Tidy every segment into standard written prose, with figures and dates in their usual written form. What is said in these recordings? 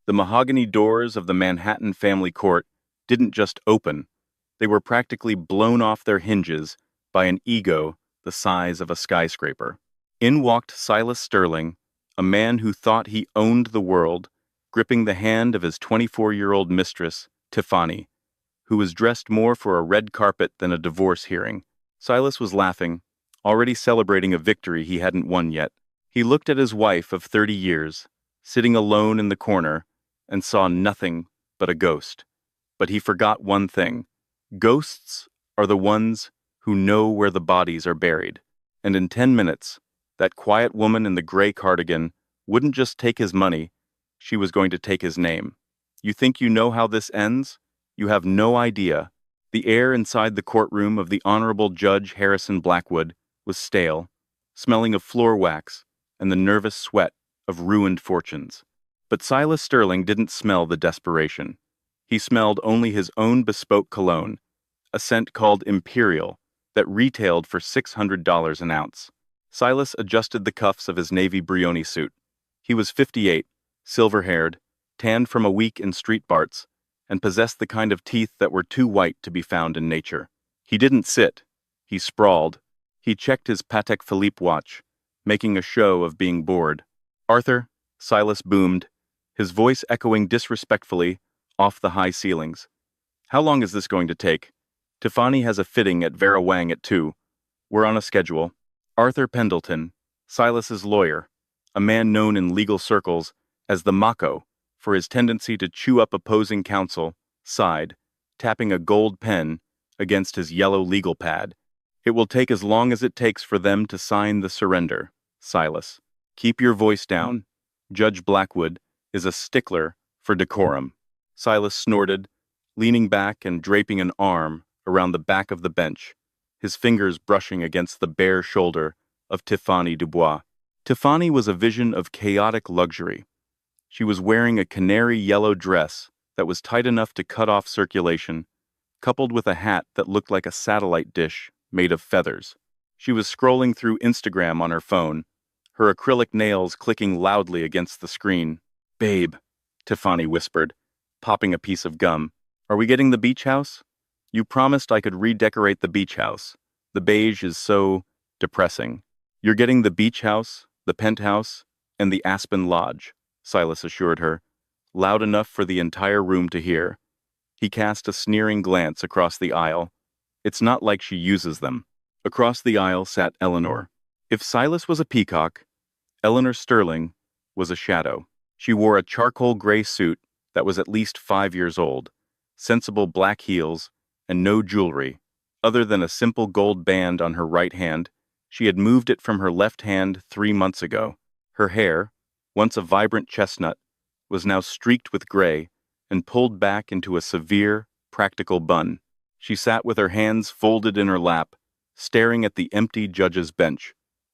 The mahogany doors of the Manhattan family court didn't just open, they were practically blown off their hinges by an ego the size of a skyscraper. In walked Silas Sterling, a man who thought he owned the world, gripping the hand of his 24-year-old mistress, Tiffany, who was dressed more for a red carpet than a divorce hearing. Silas was laughing, already celebrating a victory he hadn't won yet. He looked at his wife of 30 years, sitting alone in the corner, and saw nothing but a ghost. But he forgot one thing. Ghosts are the ones who know where the bodies are buried. And in 10 minutes, that quiet woman in the gray cardigan wouldn't just take his money, she was going to take his name. You think you know how this ends? You have no idea. The air inside the courtroom of the Honorable Judge Harrison Blackwood was stale, smelling of floor wax and the nervous sweat of ruined fortunes. But Silas Sterling didn't smell the desperation. He smelled only his own bespoke cologne, a scent called Imperial that retailed for $600 an ounce. Silas adjusted the cuffs of his navy Brioni suit. He was 58, silver-haired, tanned from a week in street barts, and possessed the kind of teeth that were too white to be found in nature. He didn't sit. He sprawled. He checked his Patek Philippe watch, making a show of being bored. "Arthur," Silas boomed, his voice echoing disrespectfully off the high ceilings. "How long is this going to take? Tiffany has a fitting at Vera Wang at 2. We're on a schedule." Arthur Pendleton, Silas's lawyer, a man known in legal circles as the Mako for his tendency to chew up opposing counsel, sighed, tapping a gold pen against his yellow legal pad. "It will take as long as it takes for them to sign the surrender, Silas. Keep your voice down. Judge Blackwood is a stickler for decorum." Silas snorted, leaning back and draping an arm around the back of the bench, his fingers brushing against the bare shoulder of Tiffany Dubois. Tiffany was a vision of chaotic luxury. She was wearing a canary yellow dress that was tight enough to cut off circulation, coupled with a hat that looked like a satellite dish made of feathers. She was scrolling through Instagram on her phone, her acrylic nails clicking loudly against the screen. "Babe," Tiffany whispered, popping a piece of gum. "Are we getting the beach house? You promised I could redecorate the beach house. The beige is so depressing." "You're getting the beach house, the penthouse, and the Aspen Lodge," Silas assured her, loud enough for the entire room to hear. He cast a sneering glance across the aisle. "It's not like she uses them." Across the aisle sat Eleanor. If Silas was a peacock, Eleanor Sterling was a shadow. She wore a charcoal gray suit that was at least 5 years old, sensible black heels, and no jewelry. Other than a simple gold band on her right hand, she had moved it from her left hand 3 months ago. Her hair, once a vibrant chestnut, was now streaked with gray and pulled back into a severe, practical bun. She sat with her hands folded in her lap, staring at the empty judge's bench.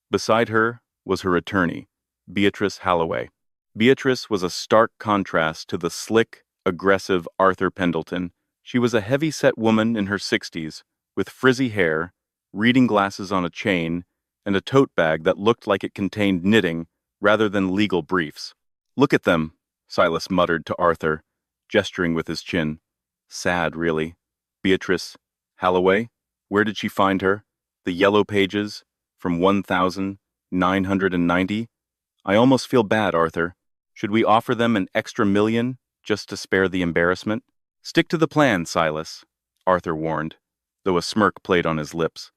Beside her was her attorney, Beatrice Halloway. Beatrice was a stark contrast to the slick, aggressive Arthur Pendleton. She was a heavy-set woman in her 60s, with frizzy hair, reading glasses on a chain, and a tote bag that looked like it contained knitting rather than legal briefs. "Look at them," Silas muttered to Arthur, gesturing with his chin. "Sad, really. Beatrice Halloway? Where did she find her? The yellow pages? From 1,990? I almost feel bad, Arthur. Should we offer them an extra million just to spare the embarrassment?" "Stick to the plan, Silas," Arthur warned, though a smirk played on his lips.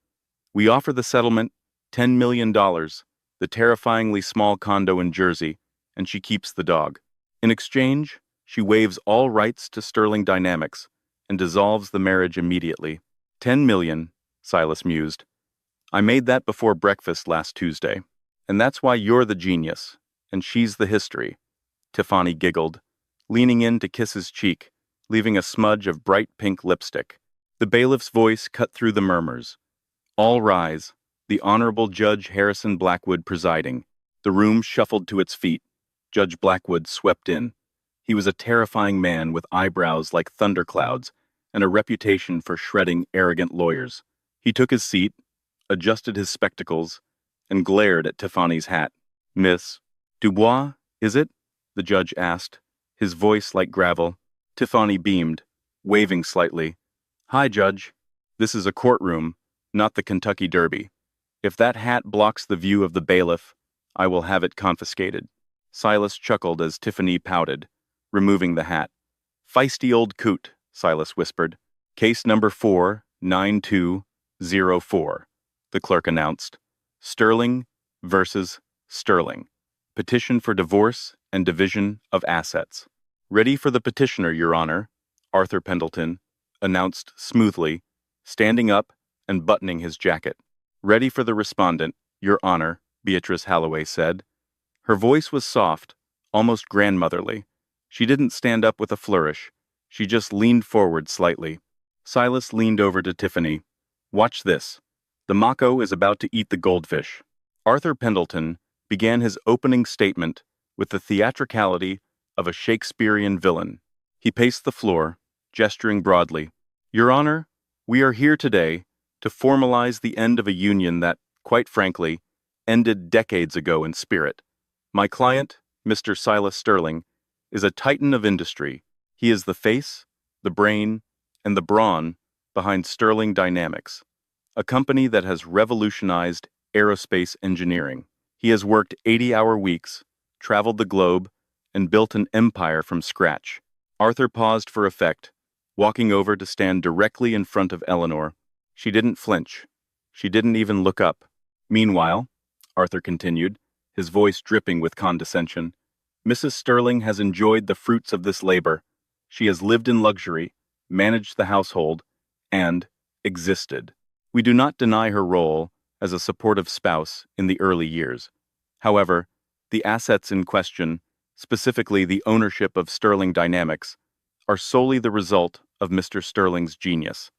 "We offer the settlement $10 million, the terrifyingly small condo in Jersey, and she keeps the dog. In exchange, she waives all rights to Sterling Dynamics and dissolves the marriage immediately." "10 million, Silas mused. "I made that before breakfast last Tuesday. And that's why you're the genius, and she's the history." Tiffany giggled, leaning in to kiss his cheek, leaving a smudge of bright pink lipstick. The bailiff's voice cut through the murmurs. "All rise. The Honorable Judge Harrison Blackwood presiding." The room shuffled to its feet. Judge Blackwood swept in. He was a terrifying man with eyebrows like thunderclouds and a reputation for shredding arrogant lawyers. He took his seat, adjusted his spectacles, and glared at Tiffany's hat. "Miss Dubois, is it?" the judge asked, his voice like gravel. Tiffany beamed, waving slightly. Hi, Judge. This is a courtroom, not the Kentucky Derby. If that hat blocks the view of the bailiff, I will have it confiscated. Silas chuckled as Tiffany pouted, removing the hat. Feisty old coot, Silas whispered. Case number 49204, the clerk announced. Sterling versus Sterling. Petition for divorce and division of assets. Ready for the petitioner, Your Honor, Arthur Pendleton announced smoothly, standing up and buttoning his jacket. Ready for the respondent, Your Honor, Beatrice Halloway said. Her voice was soft, almost grandmotherly. She didn't stand up with a flourish. She just leaned forward slightly. Silas leaned over to Tiffany. Watch this. The Mako is about to eat the goldfish. Arthur Pendleton began his opening statement with the theatricality of a Shakespearean villain. He paced the floor, gesturing broadly. Your Honor, we are here today to formalize the end of a union that, quite frankly, ended decades ago in spirit. My client, Mr. Silas Sterling, is a titan of industry. He is the face, the brain, and the brawn behind Sterling Dynamics, a company that has revolutionized aerospace engineering. He has worked 80-hour weeks, traveled the globe, and built an empire from scratch. Arthur paused for effect, walking over to stand directly in front of Eleanor. She didn't flinch. She didn't even look up. Meanwhile, Arthur continued, his voice dripping with condescension, Mrs. Sterling has enjoyed the fruits of this labor. She has lived in luxury, managed the household, and existed. We do not deny her role as a supportive spouse in the early years. However, the assets in question, specifically the ownership of Sterling Dynamics, are solely the result of Mr. Sterling's genius.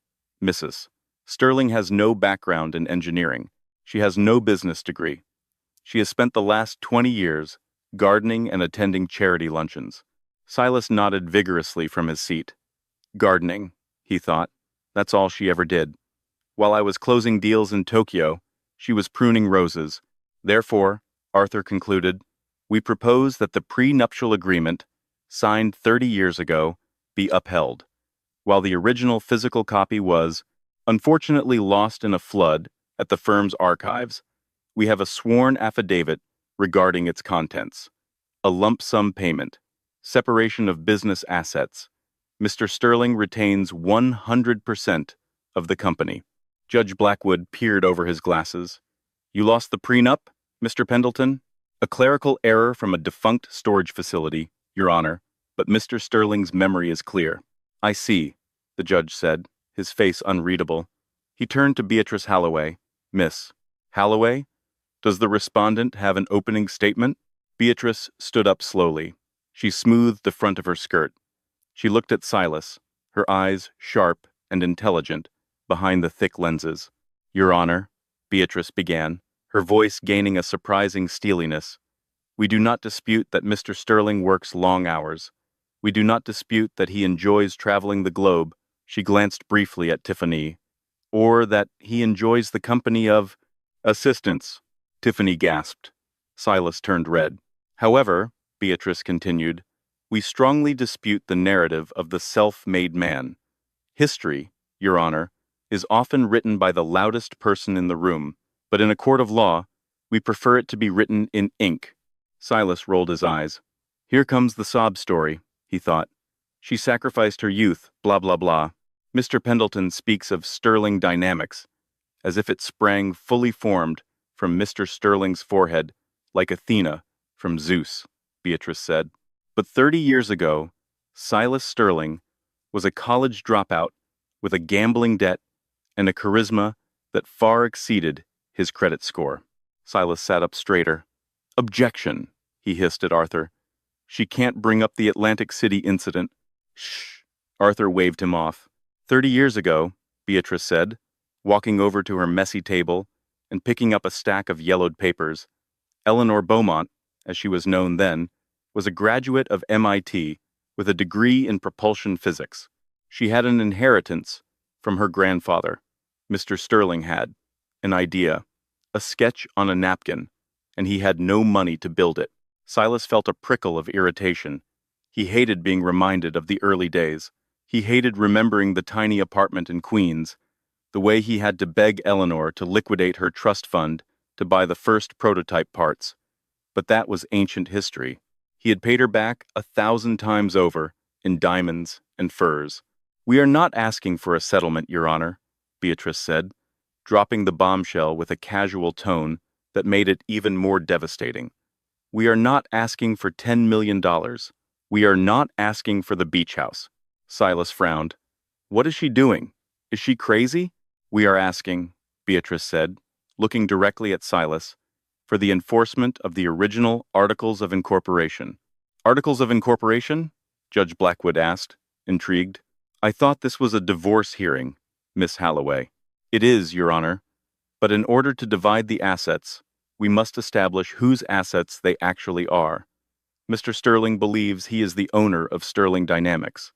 Mrs. Sterling has no background in engineering. She has no business degree. She has spent the last 20 years gardening and attending charity luncheons. Silas nodded vigorously from his seat. Gardening, he thought. That's all she ever did. While I was closing deals in Tokyo, she was pruning roses. Therefore, Arthur concluded, we propose that the prenuptial agreement, signed 30 years ago, be upheld. While the original physical copy was, unfortunately, lost in a flood at the firm's archives, we have a sworn affidavit regarding its contents. A lump sum payment, separation of business assets. Mr. Sterling retains 100% of the company. Judge Blackwood peered over his glasses. You lost the prenup, Mr. Pendleton? A clerical error from a defunct storage facility, Your Honor, but Mr. Sterling's memory is clear. I see, the judge said, his face unreadable. He turned to Beatrice Halloway. Miss Halloway, does the respondent have an opening statement? Beatrice stood up slowly. She smoothed the front of her skirt. She looked at Silas, her eyes sharp and intelligent, behind the thick lenses. Your Honor, Beatrice began, her voice gaining a surprising steeliness. We do not dispute that Mr. Sterling works long hours. We do not dispute that he enjoys traveling the globe. She glanced briefly at Tiffany. Or that he enjoys the company of assistants. Tiffany gasped. Silas turned red. However, Beatrice continued, we strongly dispute the narrative of the self-made man. History, Your Honor, is often written by the loudest person in the room, but in a court of law, we prefer it to be written in ink. Silas rolled his eyes. Here comes the sob story, he thought. She sacrificed her youth, blah blah blah. Mr. Pendleton speaks of Sterling Dynamics, as if it sprang fully formed from Mr. Sterling's forehead, like Athena from Zeus, Beatrice said. But 30 years ago, Silas Sterling was a college dropout with a gambling debt and a charisma that far exceeded his credit score. Silas sat up straighter. Objection, he hissed at Arthur. She can't bring up the Atlantic City incident. Shh. Arthur waved him off. 30 years ago, Beatrice said, walking over to her messy table and picking up a stack of yellowed papers. Eleanor Beaumont, as she was known then, was a graduate of MIT with a degree in propulsion physics. She had an inheritance from her grandfather. Mr. Sterling had an idea, a sketch on a napkin, and he had no money to build it. Silas felt a prickle of irritation. He hated being reminded of the early days. He hated remembering the tiny apartment in Queens, the way he had to beg Eleanor to liquidate her trust fund to buy the first prototype parts. But that was ancient history. He had paid her back 1,000 times over in diamonds and furs. "We are not asking for a settlement, Your Honor," Beatrice said, dropping the bombshell with a casual tone that made it even more devastating. "We are not asking for $10 million. We are not asking for the beach house." Silas frowned. "What is she doing? Is she crazy?" "We are asking," Beatrice said, looking directly at Silas, "for the enforcement of the original Articles of Incorporation." "Articles of Incorporation?" Judge Blackwood asked, intrigued. "I thought this was a divorce hearing, Miss Halloway." "It is, Your Honor. But in order to divide the assets, we must establish whose assets they actually are. Mr. Sterling believes he is the owner of Sterling Dynamics.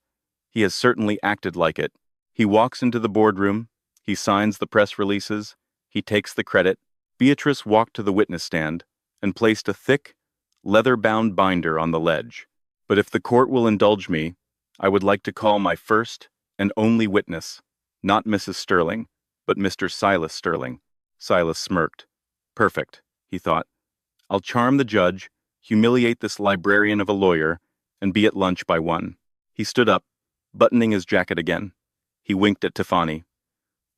He has certainly acted like it. He walks into the boardroom, he signs the press releases, he takes the credit." Beatrice walked to the witness stand and placed a thick, leather-bound binder on the ledge. "But if the court will indulge me, I would like to call my first and only witness, not Mrs. Sterling, but Mr. Silas Sterling." Silas smirked. "Perfect," he thought. "I'll charm the judge, humiliate this librarian of a lawyer, and be at lunch by 1. He stood up, buttoning his jacket again. He winked at Tiffany.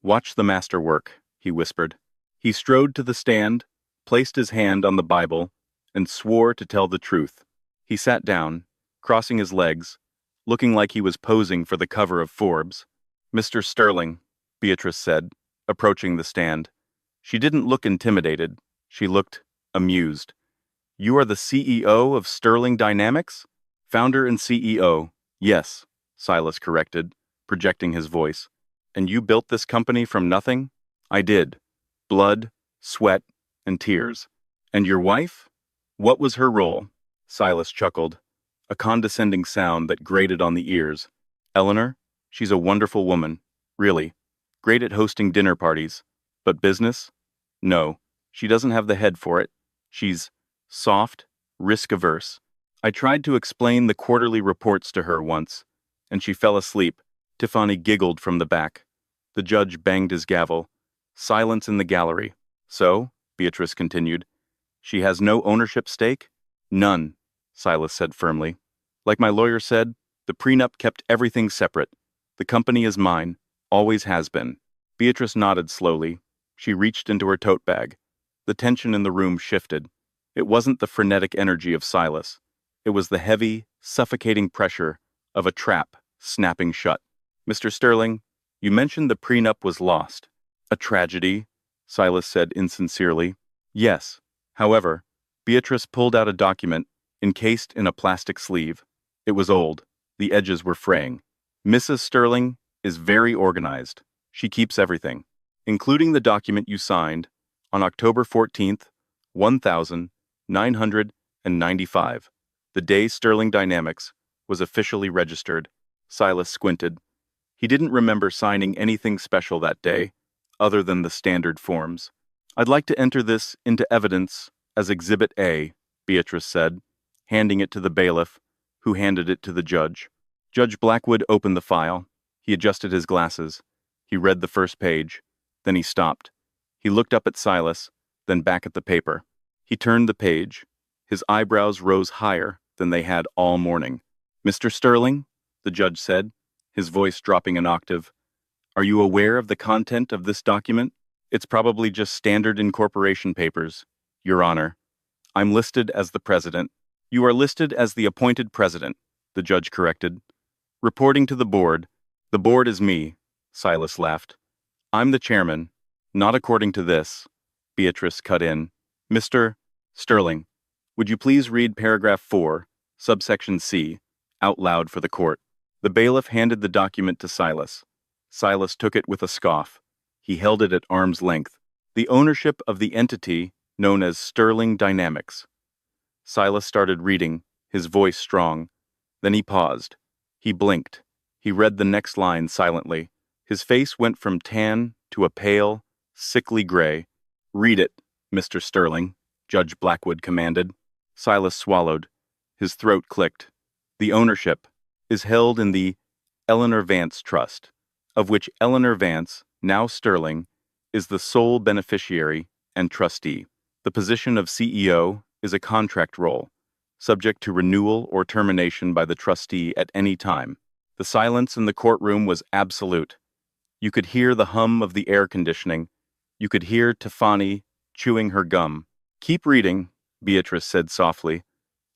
"Watch the master work," he whispered. He strode to the stand, placed his hand on the Bible, and swore to tell the truth. He sat down, crossing his legs, looking like he was posing for the cover of Forbes. "Mr. Sterling," Beatrice said, approaching the stand. She didn't look intimidated. She looked amused. "You are the CEO of Sterling Dynamics?" "Founder and CEO, yes," Silas corrected, projecting his voice. "And you built this company from nothing?" "I did. Blood, sweat, and tears." "And your wife? What was her role?" Silas chuckled, a condescending sound that grated on the ears. "Eleanor? She's a wonderful woman, really. Great at hosting dinner parties. But business? No, she doesn't have the head for it. She's soft, risk-averse. I tried to explain the quarterly reports to her once, and she fell asleep." Tiffany giggled from the back. The judge banged his gavel. Silence in the gallery. "So," Beatrice continued, "she has no ownership stake?" "None," Silas said firmly. "Like my lawyer said, the prenup kept everything separate. The company is mine, always has been." Beatrice nodded slowly. She reached into her tote bag. The tension in the room shifted. It wasn't the frenetic energy of Silas. It was the heavy, suffocating pressure of a trap snapping shut. "Mr. Sterling, you mentioned the prenup was lost." "A tragedy," Silas said insincerely. "Yes. However," Beatrice pulled out a document encased in a plastic sleeve. It was old. The edges were fraying. "Mrs. Sterling is very organized. She keeps everything, including the document you signed on October 14th, 1995, the day Sterling Dynamics was officially registered." Silas squinted. He didn't remember signing anything special that day, other than the standard forms. "I'd like to enter this into evidence as Exhibit A," Beatrice said, handing it to the bailiff, who handed it to the judge. Judge Blackwood opened the file. He adjusted his glasses. He read the first page. Then he stopped. He looked up at Silas, then back at the paper. He turned the page. His eyebrows rose higher than they had all morning. "Mr. Sterling," the judge said, his voice dropping an octave, "are you aware of the content of this document?" "It's probably just standard incorporation papers, Your Honor. I'm listed as the president." "You are listed as the appointed president," the judge corrected. "Reporting to the board." "The board is me," Silas laughed. "I'm the chairman, not according to this," Beatrice cut in. "Mr. Sterling, would you please read paragraph 4, subsection C, out loud for the court?" The bailiff handed the document to Silas. Silas took it with a scoff. He held it at arm's length. "The ownership of the entity known as Sterling Dynamics." Silas started reading, his voice strong. Then he paused. He blinked. He read the next line silently. His face went from tan to a pale, sickly gray. "Read it, Mr. Sterling," Judge Blackwood commanded. Silas swallowed. His throat clicked. The ownership is held in the Eleanor Vance Trust, of which Eleanor Vance, now Sterling, is the sole beneficiary and trustee. The position of CEO is a contract role, subject to renewal or termination by the trustee at any time. The silence in the courtroom was absolute. You could hear the hum of the air conditioning. You could hear Tiffany chewing her gum. "Keep reading," Beatrice said softly.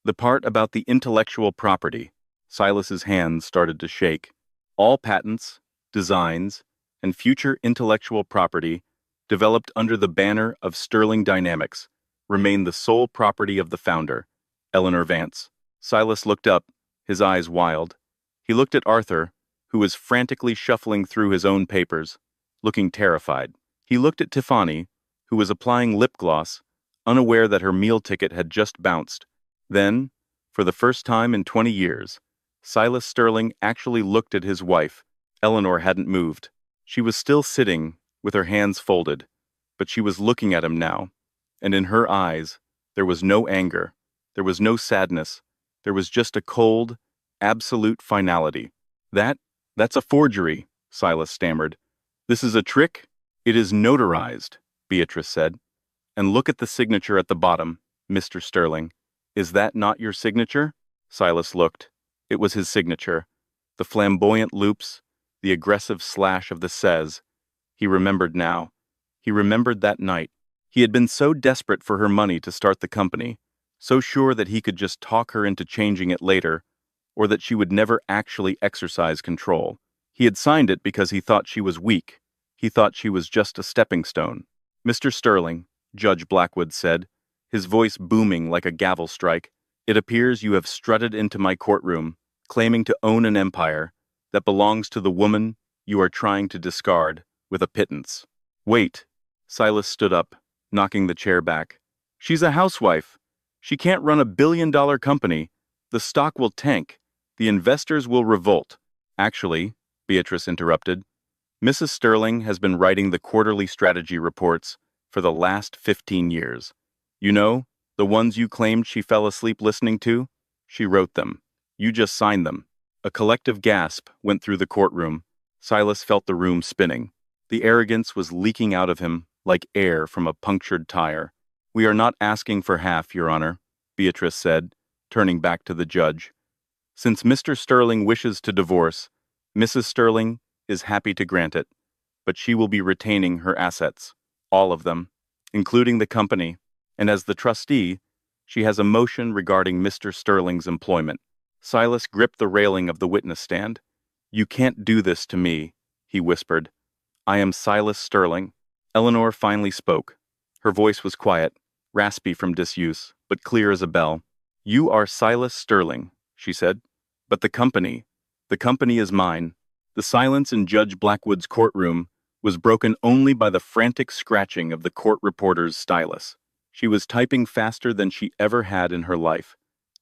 "The part about the intellectual property." Silas's hands started to shake. All patents, designs, and future intellectual property developed under the banner of Sterling Dynamics remain the sole property of the founder, Eleanor Vance. Silas looked up, his eyes wild. He looked at Arthur, who was frantically shuffling through his own papers, looking terrified. He looked at Tiffany, who was applying lip gloss, unaware that her meal ticket had just bounced. Then, for the first time in 20 years, Silas Sterling actually looked at his wife. Eleanor hadn't moved. She was still sitting, with her hands folded, but she was looking at him now, and in her eyes, there was no anger, there was no sadness, there was just a cold, absolute finality. That's a forgery," Silas stammered. "This is a trick? It is notarized," Beatrice said. "And look at the signature at the bottom, Mr. Sterling. Is that not your signature?" Silas looked. It was his signature. The flamboyant loops, the aggressive slash of the says. He remembered now. He remembered that night. He had been so desperate for her money to start the company, so sure that he could just talk her into changing it later, or that she would never actually exercise control. He had signed it because he thought she was weak. He thought she was just a stepping stone. "Mr. Sterling," Judge Blackwood said, his voice booming like a gavel strike, "it appears you have strutted into my courtroom, claiming to own an empire that belongs to the woman you are trying to discard with a pittance." "Wait." Silas stood up, knocking the chair back. "She's a housewife. She can't run $1 billion company. The stock will tank. The investors will revolt." "Actually," Beatrice interrupted, "Mrs. Sterling has been writing the quarterly strategy reports for the last 15 years. You know, the ones you claimed she fell asleep listening to? She wrote them. You just signed them." A collective gasp went through the courtroom. Silas felt the room spinning. The arrogance was leaking out of him like air from a punctured tire. "We are not asking for half, Your Honor," Beatrice said, turning back to the judge. "Since Mr. Sterling wishes to divorce, Mrs. Sterling is happy to grant it, but she will be retaining her assets, all of them, including the company, and as the trustee, she has a motion regarding Mr. Sterling's employment." Silas gripped the railing of the witness stand. "You can't do this to me," he whispered. "I am Silas Sterling." Eleanor finally spoke. Her voice was quiet, raspy from disuse, but clear as a bell. "You are Silas Sterling," she said, "but the company is mine." The silence in Judge Blackwood's courtroom was broken only by the frantic scratching of the court reporter's stylus. She was typing faster than she ever had in her life.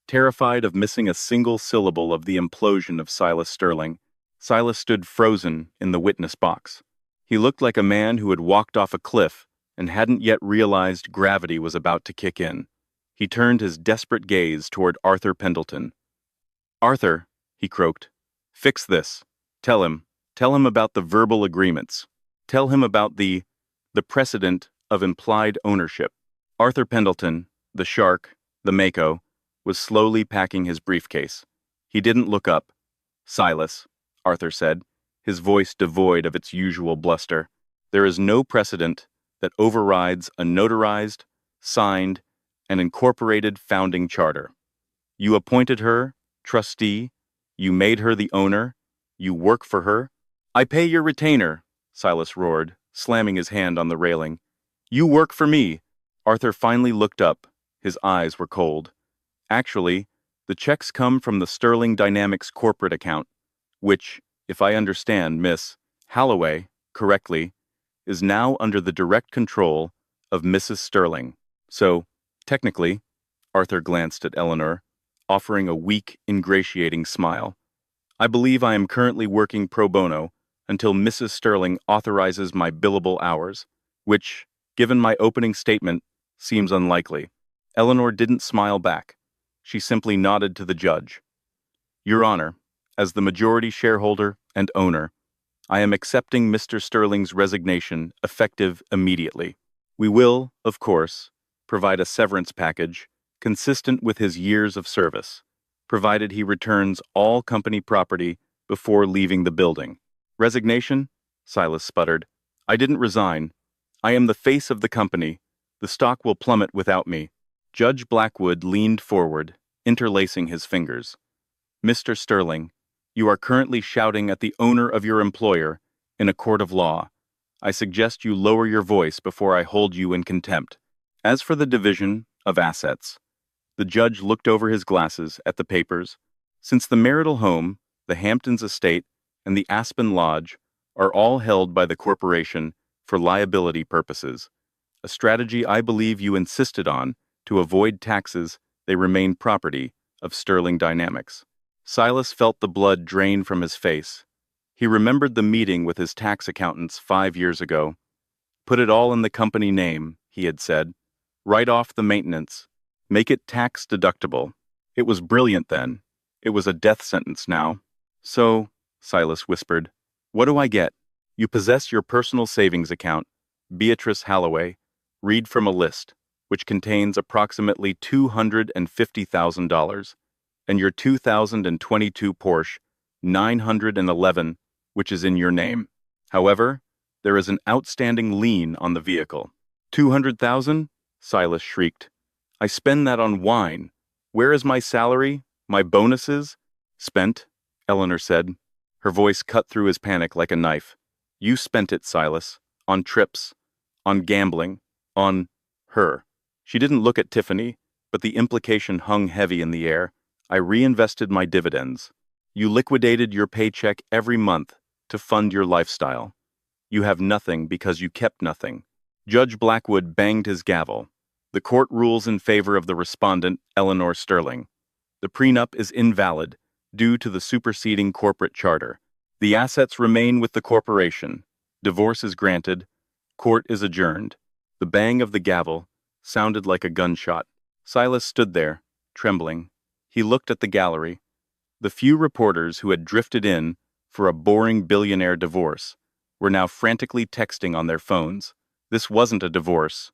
Terrified of missing a single syllable of the implosion of Silas Sterling, Silas stood frozen in the witness box. He looked like a man who had walked off a cliff and hadn't yet realized gravity was about to kick in. He turned his desperate gaze toward Arthur Pendleton. "Arthur," he croaked, "fix this. Tell him about the verbal agreements. Tell him about the precedent of implied ownership." Arthur Pendleton, the shark, the Mako, was slowly packing his briefcase. He didn't look up. "Silas," Arthur said, his voice devoid of its usual bluster, "there is no precedent that overrides a notarized, signed, and incorporated founding charter. You appointed her trustee, you made her the owner, you work for her." "I pay your retainer," Silas roared, slamming his hand on the railing. "You work for me." Arthur finally looked up. His eyes were cold. "Actually, the checks come from the Sterling Dynamics corporate account, which, if I understand Miss Halloway correctly, is now under the direct control of Mrs. Sterling. So, technically," Arthur glanced at Eleanor, offering a weak, ingratiating smile, "I believe I am currently working pro bono until Mrs. Sterling authorizes my billable hours, which, given my opening statement, seems unlikely." Eleanor didn't smile back. She simply nodded to the judge. Your Honor, as the majority shareholder and owner, I am accepting Mr. Sterling's resignation effective immediately. We will, of course, provide a severance package consistent with his years of service, provided he returns all company property before leaving the building. Resignation? Silas sputtered. I didn't resign. I am the face of the company. The stock will plummet without me. Judge Blackwood leaned forward, interlacing his fingers. Mr. Sterling, you are currently shouting at the owner of your employer in a court of law. I suggest you lower your voice before I hold you in contempt. As for the division of assets, the judge looked over his glasses at the papers. Since the marital home, the Hamptons estate, and the Aspen Lodge are all held by the corporation for liability purposes, a strategy I believe you insisted on to avoid taxes, they remain property of Sterling Dynamics. Silas felt the blood drain from his face. He remembered the meeting with his tax accountants 5 years ago. Put it all in the company name, he had said. Write off the maintenance. Make it tax deductible. It was brilliant then. It was a death sentence now. So, Silas whispered, what do I get? You possess your personal savings account, Beatrice Halloway. Read from a list, which contains approximately $250,000, and your 2022 Porsche 911, which is in your name. However, there is an outstanding lien on the vehicle. 200,000? Silas shrieked. I spend that on wine. Where is my salary? My bonuses? Spent, Eleanor said. Her voice cut through his panic like a knife. You spent it, Silas. On trips. On gambling. On her. She didn't look at Tiffany, but the implication hung heavy in the air. I reinvested my dividends. You liquidated your paycheck every month to fund your lifestyle. You have nothing because you kept nothing. Judge Blackwood banged his gavel. The court rules in favor of the respondent, Eleanor Sterling. The prenup is invalid due to the superseding corporate charter. The assets remain with the corporation. Divorce is granted. Court is adjourned. The bang of the gavel sounded like a gunshot. Silas stood there, trembling. He looked at the gallery. The few reporters who had drifted in for a boring billionaire divorce were now frantically texting on their phones. This wasn't a divorce.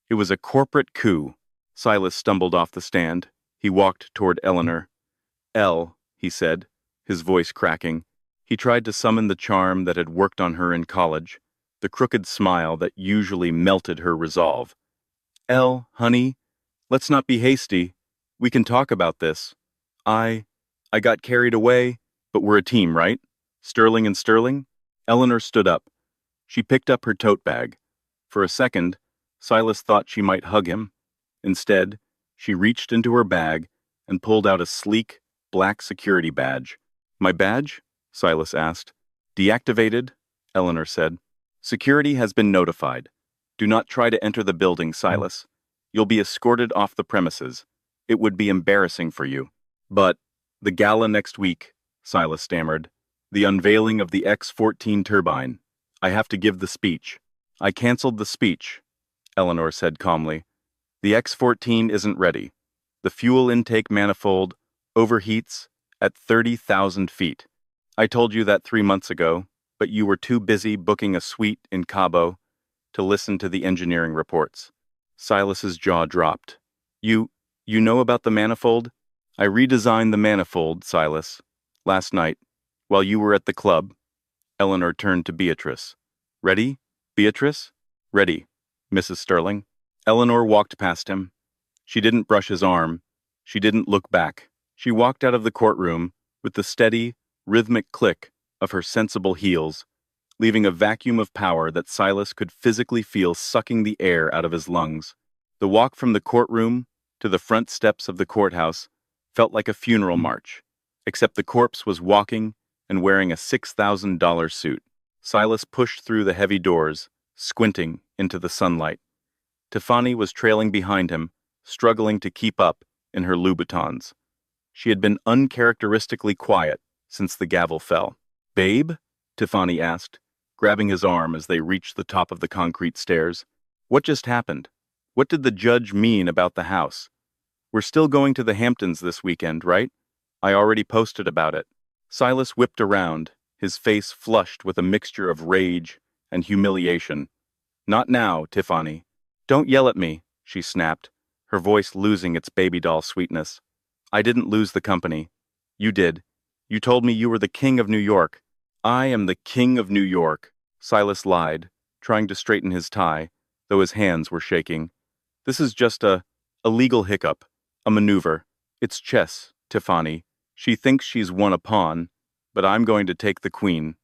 It was a corporate coup. Silas stumbled off the stand. He walked toward Eleanor. Elle, he said, his voice cracking. He tried to summon the charm that had worked on her in college, the crooked smile that usually melted her resolve. Elle, honey, let's not be hasty. We can talk about this. I got carried away, but we're a team, right? Sterling and Sterling? Eleanor stood up. She picked up her tote bag. For a second, Silas thought she might hug him. Instead, she reached into her bag and pulled out a sleek, black security badge. My badge? Silas asked. Deactivated, Eleanor said. Security has been notified. Do not try to enter the building, Silas. You'll be escorted off the premises. It would be embarrassing for you. But the gala next week, Silas stammered. The unveiling of the X-14 turbine. I have to give the speech. I canceled the speech, Eleanor said calmly. The X-14 isn't ready. The fuel intake manifold overheats at 30,000 feet. I told you that 3 months ago, but you were too busy booking a suite in Cabo to listen to the engineering reports. Silas's jaw dropped. You know about the manifold? I redesigned the manifold, Silas. Last night, while you were at the club. Eleanor turned to Beatrice. Ready, Beatrice? Ready, Mrs. Sterling. Eleanor walked past him. She didn't brush his arm. She didn't look back. She walked out of the courtroom with the steady, rhythmic click of her sensible heels, leaving a vacuum of power that Silas could physically feel sucking the air out of his lungs. The walk from the courtroom to the front steps of the courthouse felt like a funeral march, except the corpse was walking and wearing a $6,000 suit. Silas pushed through the heavy doors, squinting into the sunlight. Tiffany was trailing behind him, struggling to keep up in her Louboutins. She had been uncharacteristically quiet since the gavel fell. Babe? Tiffany asked, grabbing his arm as they reached the top of the concrete stairs. What just happened? What did the judge mean about the house? We're still going to the Hamptons this weekend, right? I already posted about it. Silas whipped around, his face flushed with a mixture of rage and humiliation. Not now, Tiffany. Don't yell at me, she snapped, her voice losing its baby doll sweetness. I didn't lose the company. You did. You told me you were the king of New York. I am the king of New York, Silas lied, trying to straighten his tie, though his hands were shaking. This is just a legal hiccup, a maneuver. It's chess, Tiffany. She thinks she's won a pawn, but I'm going to take the queen.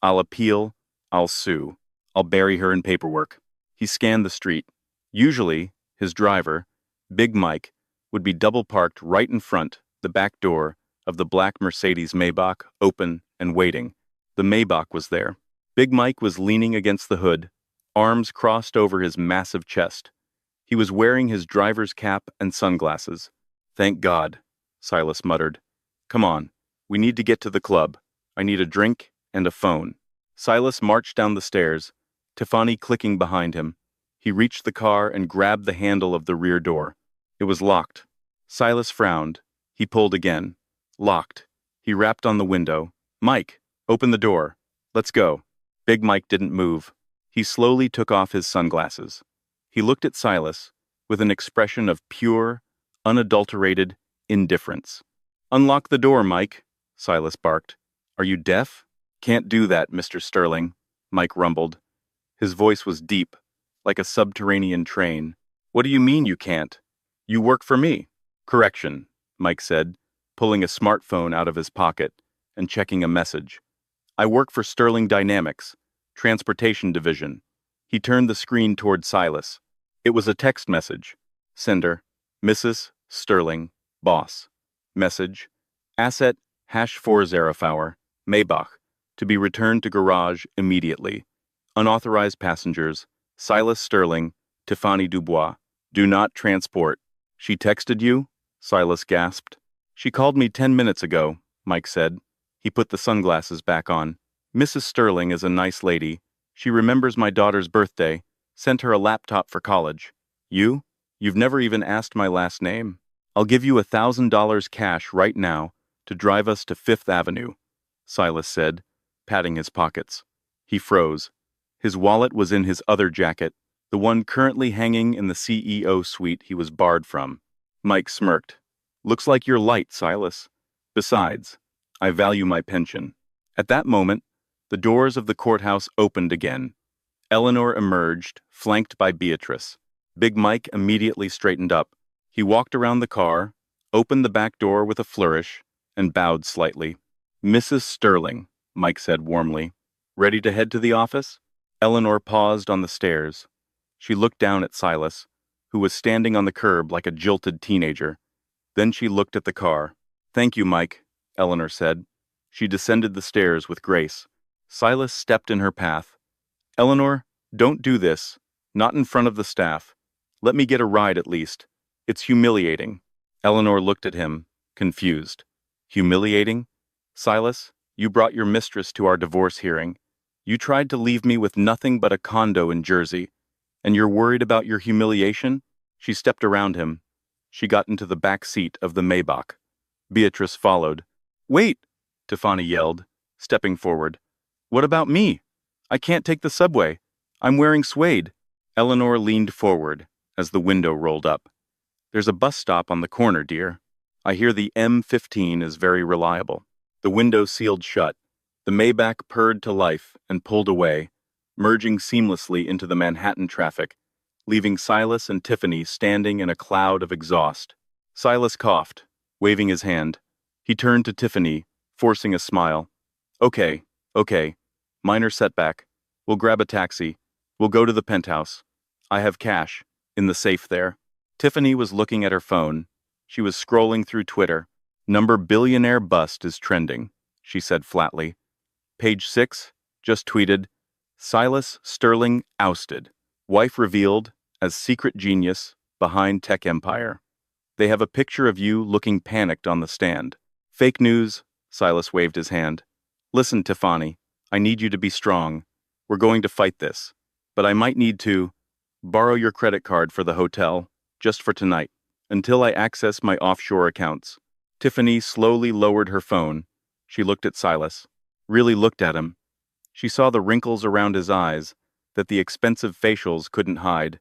I'll appeal, I'll sue. I'll bury her in paperwork. He scanned the street. Usually, his driver, Big Mike, would be double parked right in front, the back door, of the black Mercedes Maybach, open and waiting. The Maybach was there. Big Mike was leaning against the hood, arms crossed over his massive chest. He was wearing his driver's cap and sunglasses. Thank God, Silas muttered. Come on, we need to get to the club. I need a drink and a phone. Silas marched down the stairs, Tiffany clicking behind him. He reached the car and grabbed the handle of the rear door. It was locked. Silas frowned. He pulled again. Locked. He rapped on the window. Mike, open the door. Let's go. Big Mike didn't move. He slowly took off his sunglasses. He looked at Silas with an expression of pure, unadulterated indifference. Unlock the door, Mike, Silas barked. Are you deaf? Can't do that, Mr. Sterling, Mike rumbled. His voice was deep, like a subterranean train. What do you mean you can't? You work for me. Correction, Mike said, pulling a smartphone out of his pocket and checking a message. I work for Sterling Dynamics, Transportation Division. He turned the screen toward Silas. It was a text message. Sender, Mrs. Sterling, boss. Message, asset #40 Maybach, to be returned to garage immediately. Unauthorized passengers, Silas Sterling, Tiffany Dubois. Do not transport. She texted you? Silas gasped. She called me 10 minutes ago, Mike said. He put the sunglasses back on. Mrs. Sterling is a nice lady. She remembers my daughter's birthday. Sent her a laptop for college. You? You've never even asked my last name. I'll give you $1,000 cash right now to drive us to Fifth Avenue, Silas said, patting his pockets. He froze. His wallet was in his other jacket, the one currently hanging in the CEO suite he was barred from. Mike smirked. Looks like you're light, Silas. Besides, I value my pension. At that moment, the doors of the courthouse opened again. Eleanor emerged, flanked by Beatrice. Big Mike immediately straightened up. He walked around the car, opened the back door with a flourish, and bowed slightly. Mrs. Sterling, Mike said warmly. Ready to head to the office? Eleanor paused on the stairs. She looked down at Silas, who was standing on the curb like a jilted teenager. Then she looked at the car. Thank you, Mike, Eleanor said. She descended the stairs with grace. Silas stepped in her path. Eleanor, don't do this. Not in front of the staff. Let me get a ride at least. It's humiliating. Eleanor looked at him, confused. Humiliating? Silas, you brought your mistress to our divorce hearing. You tried to leave me with nothing but a condo in Jersey. And you're worried about your humiliation? She stepped around him. She got into the back seat of the Maybach. Beatrice followed. Wait, Tiffany yelled, stepping forward. What about me? I can't take the subway. I'm wearing suede. Eleanor leaned forward as the window rolled up. There's a bus stop on the corner, dear. I hear the M15 is very reliable. The window sealed shut. The Maybach purred to life and pulled away, merging seamlessly into the Manhattan traffic, leaving Silas and Tiffany standing in a cloud of exhaust. Silas coughed, waving his hand. He turned to Tiffany, forcing a smile. Okay. Minor setback. We'll grab a taxi. We'll go to the penthouse. I have cash. In the safe there. Tiffany was looking at her phone. She was scrolling through Twitter. Number billionaire bust is trending, she said flatly. Page 6 just tweeted, Silas Sterling ousted. Wife revealed as secret genius behind tech empire. They have a picture of you looking panicked on the stand. Fake news, Silas waved his hand. Listen, Tiffany, I need you to be strong. We're going to fight this. But I might need to borrow your credit card for the hotel, just for tonight, until I access my offshore accounts. Tiffany slowly lowered her phone. She looked at Silas. Really looked at him. She saw the wrinkles around his eyes that the expensive facials couldn't hide.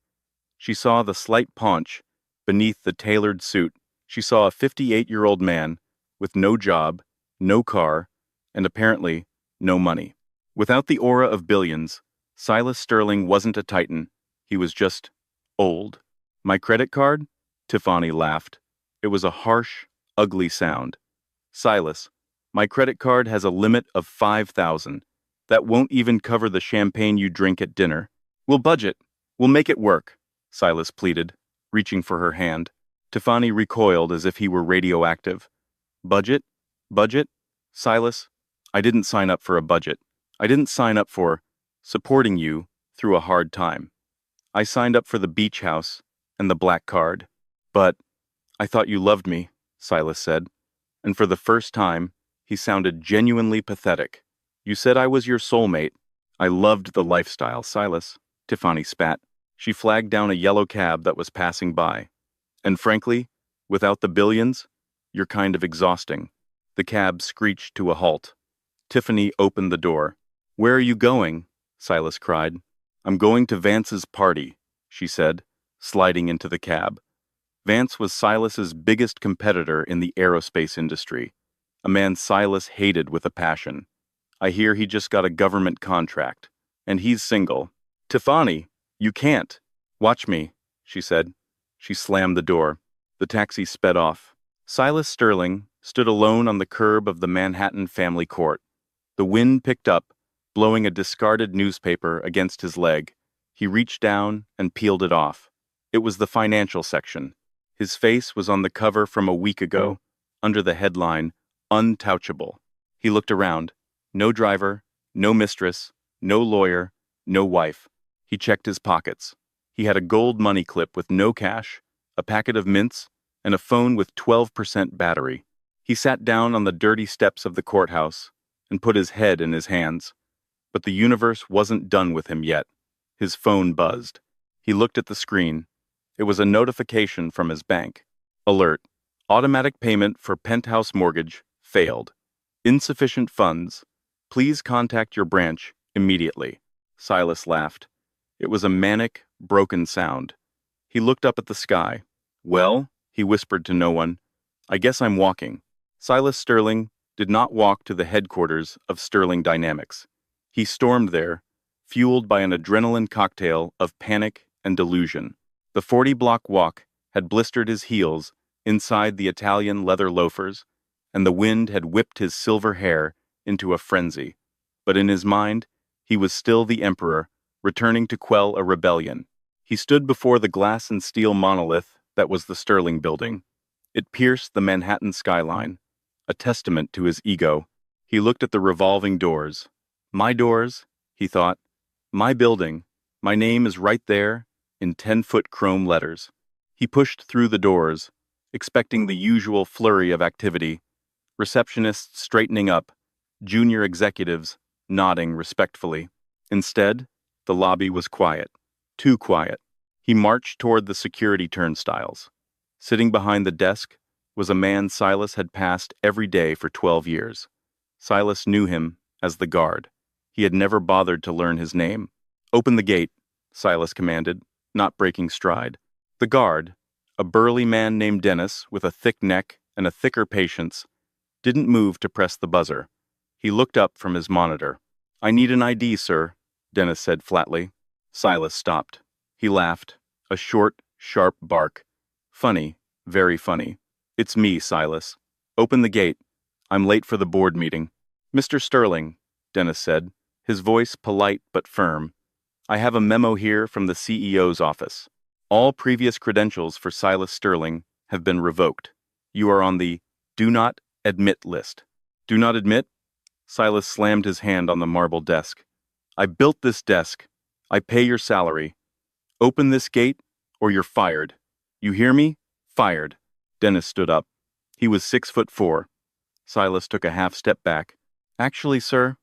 She saw the slight paunch beneath the tailored suit. She saw a 58-year-old man with no job, no car, and apparently no money. Without the aura of billions, Silas Sterling wasn't a titan. He was just old. My credit card? Tiffany laughed. It was a harsh, ugly sound. Silas, my credit card has a limit of 5,000. That won't even cover the champagne you drink at dinner. We'll budget. We'll make it work, Silas pleaded, reaching for her hand. Tiffany recoiled as if he were radioactive. Budget? Budget? Silas, I didn't sign up for a budget. I didn't sign up for supporting you through a hard time. I signed up for the beach house and the black card. But I thought you loved me, Silas said, and for the first time, he sounded genuinely pathetic. You said I was your soulmate. I loved the lifestyle, Silas. Tiffany spat. She flagged down a yellow cab that was passing by. And frankly, without the billions, you're kind of exhausting. The cab screeched to a halt. Tiffany opened the door. Where are you going? Silas cried. I'm going to Vance's party, she said, sliding into the cab. Vance was Silas's biggest competitor in the aerospace industry, a man Silas hated with a passion. I hear he just got a government contract, and he's single. Tiffany, you can't. Watch me, she said. She slammed the door. The taxi sped off. Silas Sterling stood alone on the curb of the Manhattan family court. The wind picked up, blowing a discarded newspaper against his leg. He reached down and peeled it off. It was the financial section. His face was on the cover from a week ago, under the headline, Untouchable. He looked around. No driver, no mistress, no lawyer, no wife. He checked his pockets. He had a gold money clip with no cash, a packet of mints, and a phone with 12% battery. He sat down on the dirty steps of the courthouse and put his head in his hands. But the universe wasn't done with him yet. His phone buzzed. He looked at the screen. It was a notification from his bank. Alert. Automatic payment for penthouse mortgage failed. Insufficient funds. Please contact your branch immediately. Silas laughed. It was a manic, broken sound. He looked up at the sky. Well, he whispered to no one, I guess I'm walking. Silas Sterling did not walk to the headquarters of Sterling Dynamics. He stormed there, fueled by an adrenaline cocktail of panic and delusion. The 40-block walk had blistered his heels inside the Italian leather loafers, and the wind had whipped his silver hair into a frenzy. But in his mind, he was still the emperor, returning to quell a rebellion. He stood before the glass and steel monolith that was the Sterling building. It pierced the Manhattan skyline, a testament to his ego. He looked at the revolving doors. My doors, he thought. My building. My name is right there in 10-foot chrome letters. He pushed through the doors, expecting the usual flurry of activity. Receptionists straightening up, junior executives nodding respectfully. Instead, the lobby was quiet. Too quiet. He marched toward the security turnstiles. Sitting behind the desk was a man Silas had passed every day for 12 years. Silas knew him as the guard. He had never bothered to learn his name. Open the gate, Silas commanded, not breaking stride. The guard, a burly man named Dennis with a thick neck and a thicker patience, didn't move to press the buzzer. He looked up from his monitor. I need an ID, sir, Dennis said flatly. Silas stopped. He laughed, a short, sharp bark. Funny, very funny. It's me, Silas. Open the gate. I'm late for the board meeting. Mr. Sterling, Dennis said, his voice polite but firm. I have a memo here from the CEO's office. All previous credentials for Silas Sterling have been revoked. You are on the Do Not Admit list. Do not admit? Silas slammed his hand on the marble desk. I built this desk. I pay your salary. Open this gate, or you're fired. You hear me? Fired. Dennis stood up. He was 6'4". Silas took a half step back. Actually, sir,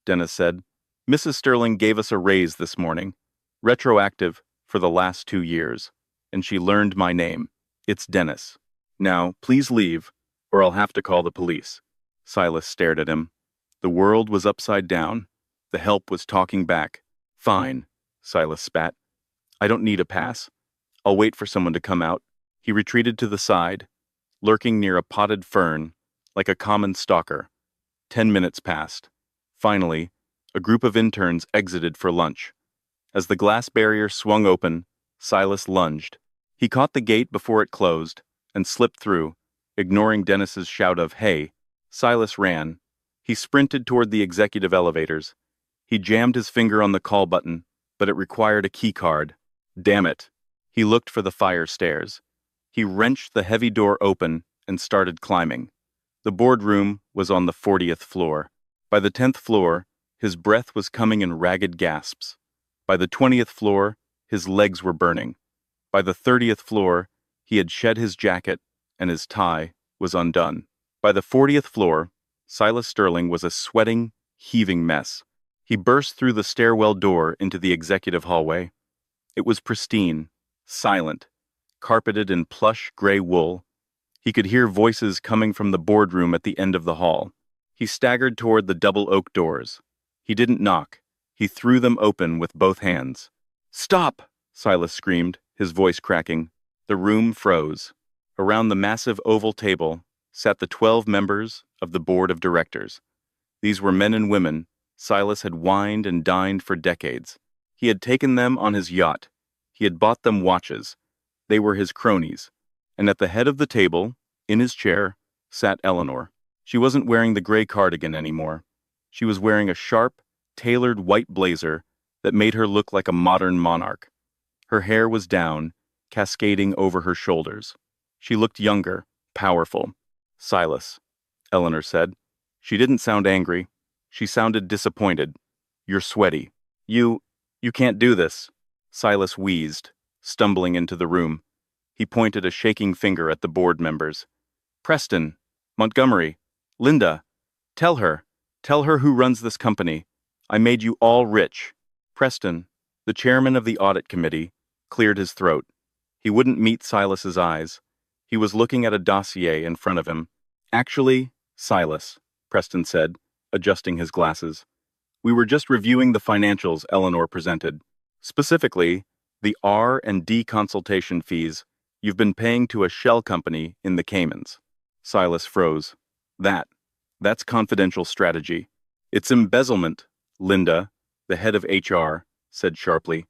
Dennis said, Mrs. Sterling gave us a raise this morning, retroactive for the last 2 years, and she learned my name. It's Dennis. Now, please leave, or I'll have to call the police. Silas stared at him. The world was upside down. The help was talking back. Fine, Silas spat. I don't need a pass. I'll wait for someone to come out. He retreated to the side, lurking near a potted fern, like a common stalker. 10 minutes passed. Finally, a group of interns exited for lunch. As the glass barrier swung open, Silas lunged. He caught the gate before it closed and slipped through, ignoring Dennis's shout of, "Hey!" Silas ran. He sprinted toward the executive elevators. He jammed his finger on the call button, but it required a key card. Damn it. He looked for the fire stairs. He wrenched the heavy door open and started climbing. The boardroom was on the 40th floor. By the 10th floor, his breath was coming in ragged gasps. By the 20th floor, his legs were burning. By the 30th floor, he had shed his jacket and his tie was undone. By the 40th floor, Silas Sterling was a sweating, heaving mess. He burst through the stairwell door into the executive hallway. It was pristine, silent, carpeted in plush gray wool. He could hear voices coming from the boardroom at the end of the hall. He staggered toward the double oak doors. He didn't knock. He threw them open with both hands. "Stop!" Silas screamed, his voice cracking. The room froze. Around the massive oval table sat the 12 members of the board of directors. These were men and women Silas had wined and dined for decades. He had taken them on his yacht. He had bought them watches. They were his cronies. And at the head of the table, in his chair, sat Eleanor. She wasn't wearing the gray cardigan anymore. She was wearing a sharp, tailored white blazer that made her look like a modern monarch. Her hair was down, cascading over her shoulders. She looked younger, powerful. "Silas," Eleanor said. She didn't sound angry. She sounded disappointed. "You're sweaty. You can't do this." Silas wheezed, stumbling into the room. He pointed a shaking finger at the board members. "Preston, Montgomery, Linda, tell her who runs this company. I made you all rich." Preston, the chairman of the audit committee, cleared his throat. He wouldn't meet Silas's eyes. He was looking at a dossier in front of him. "Actually, Silas," Preston said, adjusting his glasses. "We were just reviewing the financials Eleanor presented. Specifically, the R&D consultation fees you've been paying to a shell company in the Caymans." Silas froze. That's confidential strategy. It's embezzlement," Linda, the head of HR, said sharply.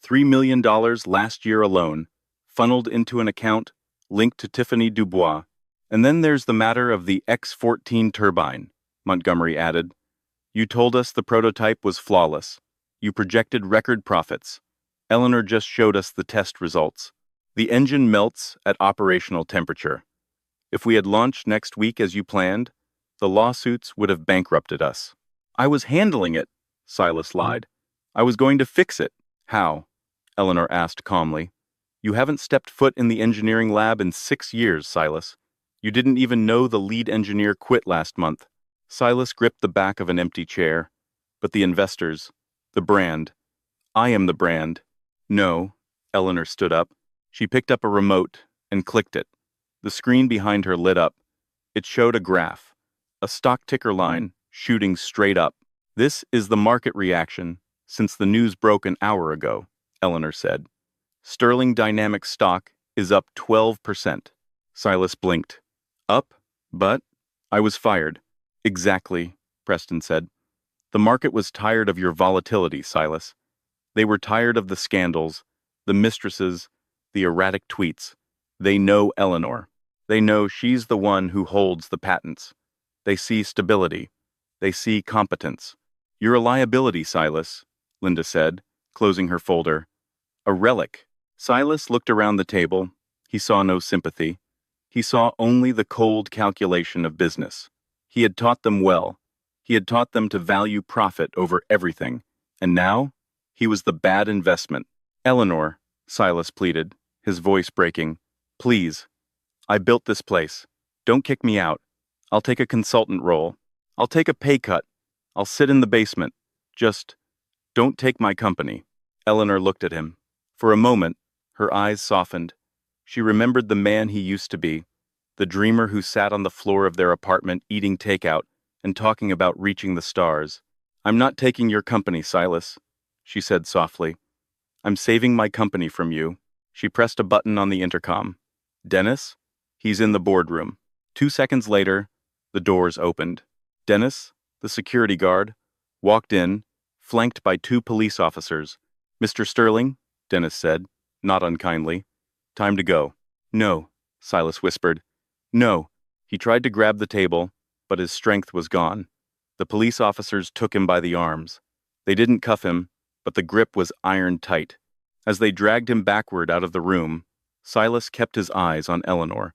$3 million last year alone, funneled into an account linked to Tiffany Dubois. "And then there's the matter of the X-14 turbine," Montgomery added. "You told us the prototype was flawless. You projected record profits. Eleanor just showed us the test results. The engine melts at operational temperature. If we had launched next week as you planned, the lawsuits would have bankrupted us." "I was handling it," Silas lied. "I was going to fix it." "How?" Eleanor asked calmly. "You haven't stepped foot in the engineering lab in 6 years, Silas. You didn't even know the lead engineer quit last month." Silas gripped the back of an empty chair. "But the investors, the brand. I am the brand." "No." Eleanor stood up. She picked up a remote and clicked it. The screen behind her lit up. It showed a graph, a stock ticker line shooting straight up. "This is the market reaction since the news broke an hour ago," Eleanor said. "Sterling Dynamics stock is up 12%. Silas blinked. "Up? But I was fired." "Exactly," Preston said. "The market was tired of your volatility, Silas. They were tired of the scandals, the mistresses, the erratic tweets. They know Eleanor. They know she's the one who holds the patents. They see stability. They see competence." "You're a liability, Silas," Linda said, closing her folder. "A relic." Silas looked around the table. He saw no sympathy. He saw only the cold calculation of business. He had taught them well. He had taught them to value profit over everything. And now, he was the bad investment. "Eleanor," Silas pleaded, his voice breaking, "please. I built this place. Don't kick me out. I'll take a consultant role. I'll take a pay cut. I'll sit in the basement. Just don't take my company." Eleanor looked at him. For a moment, her eyes softened. She remembered the man he used to be, the dreamer who sat on the floor of their apartment eating takeout and talking about reaching the stars. "I'm not taking your company, Silas," she said softly. "I'm saving my company from you." She pressed a button on the intercom. "Dennis?" "He's in the boardroom." 2 seconds later, the doors opened. Dennis, the security guard, walked in, flanked by 2 police officers. "Mr. Sterling," Dennis said, not unkindly. "Time to go." "No," Silas whispered. "No." He tried to grab the table, but his strength was gone. The police officers took him by the arms. They didn't cuff him, but the grip was iron tight. As they dragged him backward out of the room, Silas kept his eyes on Eleanor.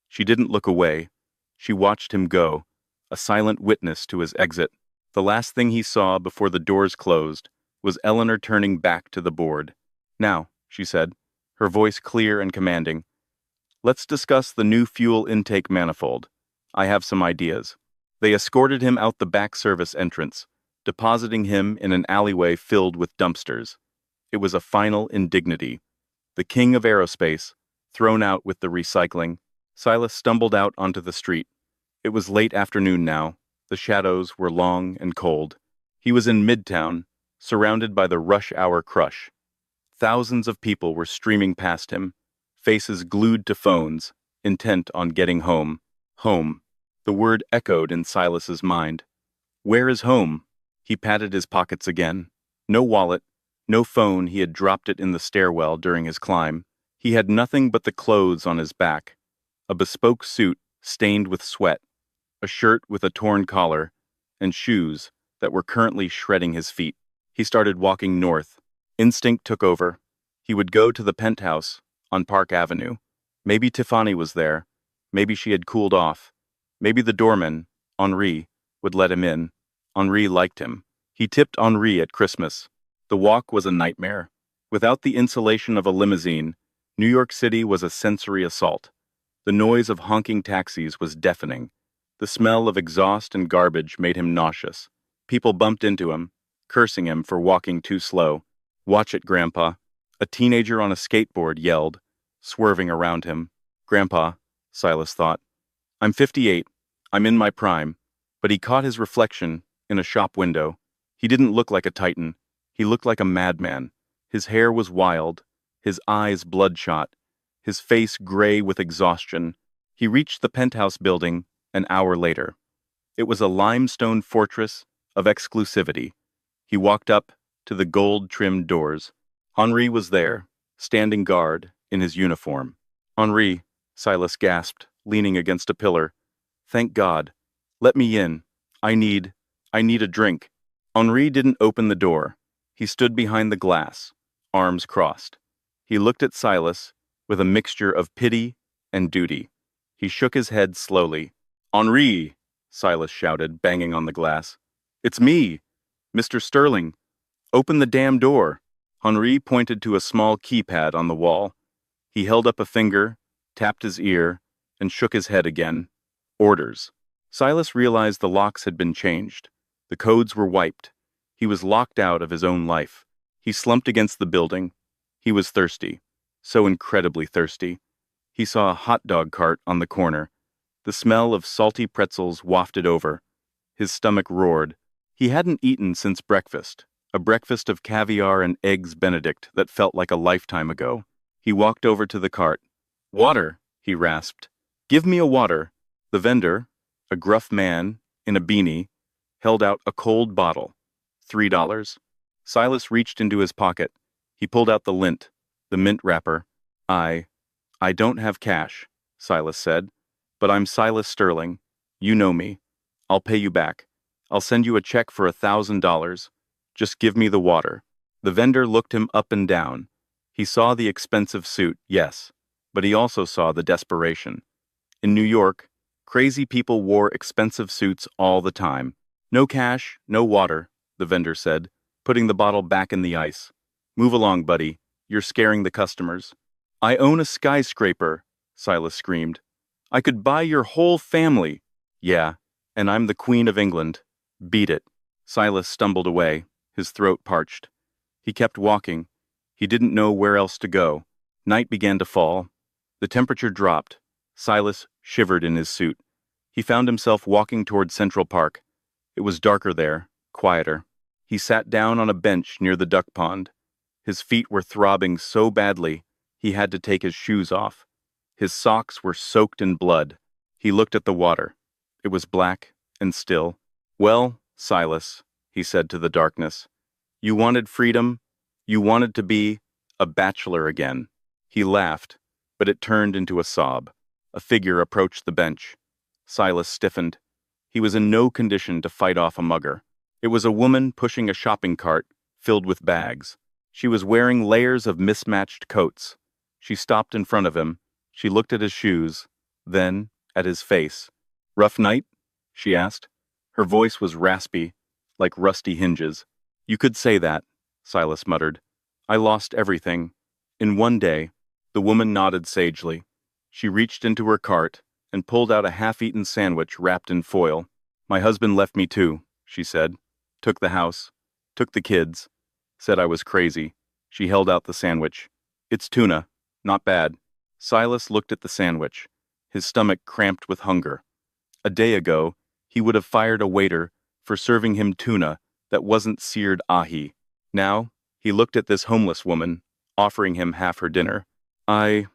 She didn't look away. She watched him go, a silent witness to his exit. The last thing he saw before the doors closed was Eleanor turning back to the board. "Now," she said, her voice clear and commanding, "let's discuss the new fuel intake manifold. I have some ideas." They escorted him out the back service entrance, depositing him in an alleyway filled with dumpsters. It was a final indignity. The king of aerospace, thrown out with the recycling. Silas stumbled out onto the street. It was late afternoon now. The shadows were long and cold. He was in Midtown, surrounded by the rush hour crush. Thousands of people were streaming past him, faces glued to phones, intent on getting home. Home. The word echoed in Silas's mind. Where is home? He patted his pockets again. No wallet, no phone. He had dropped it in the stairwell during his climb. He had nothing but the clothes on his back. A bespoke suit stained with sweat, a shirt with a torn collar, and shoes that were currently shredding his feet. He started walking north. Instinct took over. He would go to the penthouse on Park Avenue. Maybe Tiffany was there. Maybe she had cooled off. Maybe the doorman, Henri, would let him in. Henri liked him. He tipped Henri at Christmas. The walk was a nightmare. Without the insulation of a limousine, New York City was a sensory assault. The noise of honking taxis was deafening. The smell of exhaust and garbage made him nauseous. People bumped into him, cursing him for walking too slow. "Watch it, Grandpa." A teenager on a skateboard yelled, swerving around him. "Grandpa," Silas thought. "I'm 58. I'm in my prime." But he caught his reflection in a shop window. He didn't look like a titan. He looked like a madman. His hair was wild, his eyes bloodshot, his face gray with exhaustion. He reached the penthouse building an hour later. It was a limestone fortress of exclusivity. He walked up to the gold-trimmed doors. Henri was there, standing guard in his uniform. "Henri," Silas gasped, leaning against a pillar. "Thank God. Let me in. I need a drink." Henri didn't open the door. He stood behind the glass, arms crossed. He looked at Silas with a mixture of pity and duty. He shook his head slowly. "Henri!" Silas shouted, banging on the glass. "It's me, Mr. Sterling. Open the damn door." Henri pointed to a small keypad on the wall. He held up a finger, tapped his ear, and shook his head again. Orders. Silas realized the locks had been changed. The codes were wiped. He was locked out of his own life. He slumped against the building. He was thirsty. So incredibly thirsty. He saw a hot dog cart on the corner. The smell of salty pretzels wafted over. His stomach roared. He hadn't eaten since breakfast, a breakfast of caviar and eggs Benedict that felt like a lifetime ago. He walked over to the cart. "Water," he rasped. "Give me a water." The vendor, a gruff man in a beanie, held out a cold bottle. $3. Silas reached into his pocket. He pulled out the lint, the mint wrapper. I don't have cash," Silas said. "But I'm Silas Sterling. You know me. I'll pay you back. I'll send you a check for $1,000. Just give me the water." The vendor looked him up and down. He saw the expensive suit, yes, but he also saw the desperation. In New York, crazy people wore expensive suits all the time. "No cash, no water," the vendor said, putting the bottle back in the ice. "Move along, buddy. You're scaring the customers." "I own a skyscraper," Silas screamed. "I could buy your whole family." "Yeah, and I'm the Queen of England. Beat it." Silas stumbled away, his throat parched. He kept walking. He didn't know where else to go. Night began to fall. The temperature dropped. Silas shivered in his suit. He found himself walking toward Central Park. It was darker there, quieter. He sat down on a bench near the duck pond. His feet were throbbing so badly, he had to take his shoes off. His socks were soaked in blood. He looked at the water. It was black and still. "Well, Silas," he said to the darkness, "you wanted freedom. You wanted to be a bachelor again." He laughed, but it turned into a sob. A figure approached the bench. Silas stiffened. He was in no condition to fight off a mugger. It was a woman pushing a shopping cart filled with bags. She was wearing layers of mismatched coats. She stopped in front of him. She looked at his shoes, then at his face. "Rough night?" she asked. Her voice was raspy, like rusty hinges. "You could say that," Silas muttered. "I lost everything. In one day." The woman nodded sagely. She reached into her cart and pulled out a half-eaten sandwich wrapped in foil. "My husband left me too," she said. "Took the house. Took the kids. Said I was crazy." She held out the sandwich. "It's tuna. Not bad." Silas looked at the sandwich. His stomach cramped with hunger. A day ago, he would have fired a waiter for serving him tuna that wasn't seared ahi. Now, he looked at this homeless woman, offering him half her dinner. I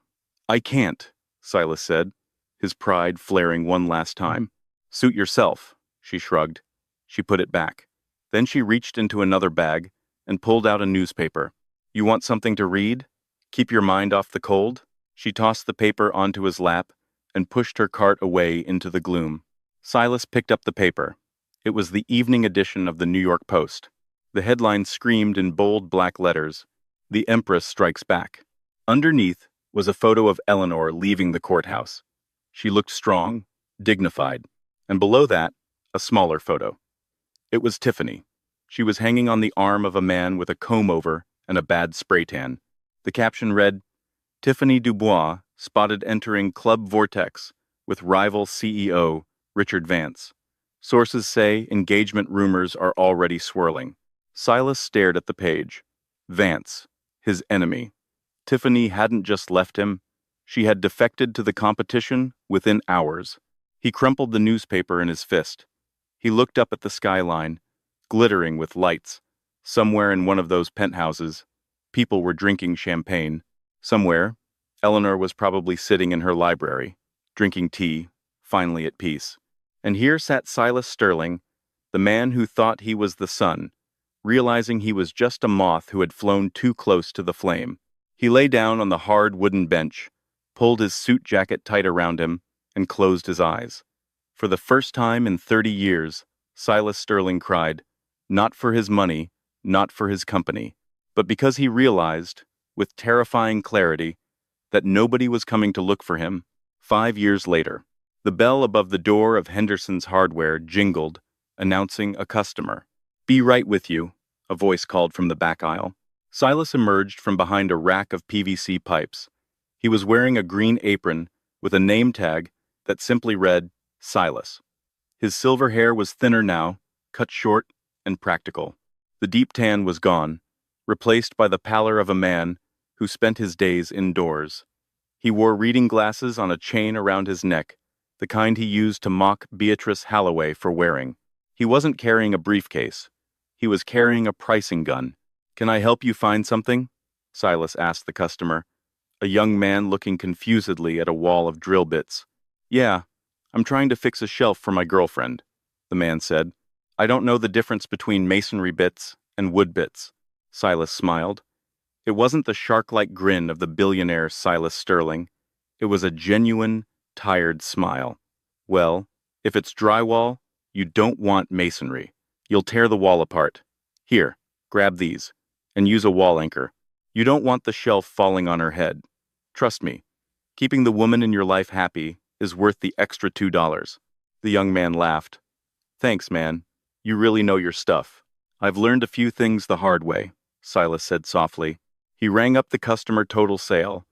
can't," Silas said, his pride flaring one last time. "Suit yourself," she shrugged. She put it back. Then she reached into another bag and pulled out a newspaper. "You want something to read? Keep your mind off the cold?" She tossed the paper onto his lap and pushed her cart away into the gloom. Silas picked up the paper. It was the evening edition of the New York Post. The headline screamed in bold black letters, "The Empress Strikes Back." Underneath was a photo of Eleanor leaving the courthouse. She looked strong, dignified, and below that, a smaller photo. It was Tiffany. She was hanging on the arm of a man with a comb-over and a bad spray tan. The caption read, "Tiffany Dubois spotted entering Club Vortex with rival CEO Richard Vance. Sources say engagement rumors are already swirling." Silas stared at the page. Vance, his enemy. Tiffany hadn't just left him. She had defected to the competition within hours. He crumpled the newspaper in his fist. He looked up at the skyline, glittering with lights. Somewhere in one of those penthouses, people were drinking champagne. Somewhere, Eleanor was probably sitting in her library, drinking tea, finally at peace. And here sat Silas Sterling, the man who thought he was the sun, realizing he was just a moth who had flown too close to the flame. He lay down on the hard wooden bench, pulled his suit jacket tight around him, and closed his eyes. For the first time in 30 years, Silas Sterling cried, not for his money, not for his company, but because he realized, with terrifying clarity, that nobody was coming to look for him. 5 years later, the bell above the door of Henderson's Hardware jingled, announcing a customer. "Be right with you," a voice called from the back aisle. Silas emerged from behind a rack of PVC pipes. He was wearing a green apron with a name tag that simply read, Silas. His silver hair was thinner now, cut short and practical. The deep tan was gone, replaced by the pallor of a man who spent his days indoors. He wore reading glasses on a chain around his neck, the kind he used to mock Beatrice Halloway for wearing. He wasn't carrying a briefcase. He was carrying a pricing gun. "Can I help you find something?" Silas asked the customer, a young man looking confusedly at a wall of drill bits. "Yeah, I'm trying to fix a shelf for my girlfriend," the man said. "I don't know the difference between masonry bits and wood bits." Silas smiled. It wasn't the shark-like grin of the billionaire Silas Sterling. It was a genuine, tired smile. "Well, if it's drywall, you don't want masonry. You'll tear the wall apart. Here, grab these, and use a wall anchor. You don't want the shelf falling on her head. Trust me, keeping the woman in your life happy is worth the extra $2. The young man laughed. "Thanks, man. You really know your stuff." "I've learned a few things the hard way," Silas said softly. He rang up the customer total sale,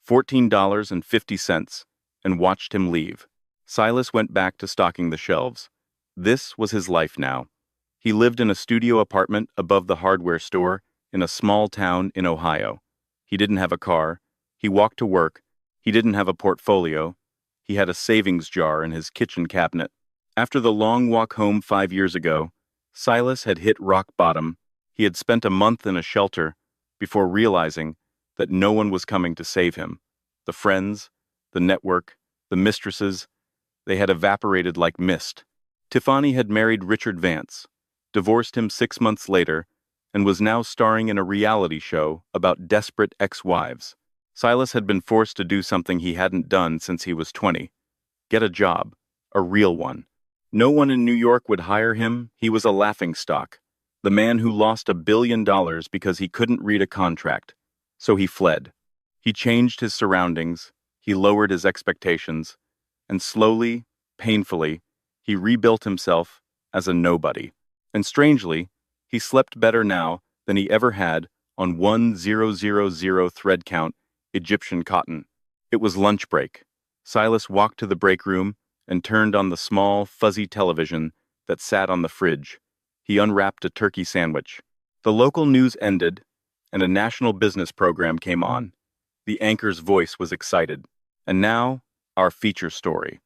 $14.50, and watched him leave. Silas went back to stocking the shelves. This was his life now. He lived in a studio apartment above the hardware store in a small town in Ohio. He didn't have a car. He walked to work. He didn't have a portfolio. He had a savings jar in his kitchen cabinet. After the long walk home 5 years ago, Silas had hit rock bottom. He had spent a month in a shelter before realizing that no one was coming to save him. The friends, the network, the mistresses, they had evaporated like mist. Tiffany had married Richard Vance, divorced him 6 months later, and was now starring in a reality show about desperate ex-wives. Silas had been forced to do something he hadn't done since he was 20. Get a job, a real one. No one in New York would hire him. He was a laughingstock. The man who lost $1 billion because he couldn't read a contract. So he fled. He changed his surroundings. He lowered his expectations. And slowly, painfully, he rebuilt himself as a nobody. And strangely, he slept better now than he ever had on 1000 thread count Egyptian cotton. It was lunch break. Silas walked to the break room and turned on the small, fuzzy television that sat on the fridge. He unwrapped a turkey sandwich. The local news ended, and a national business program came on. The anchor's voice was excited. And now, our feature story.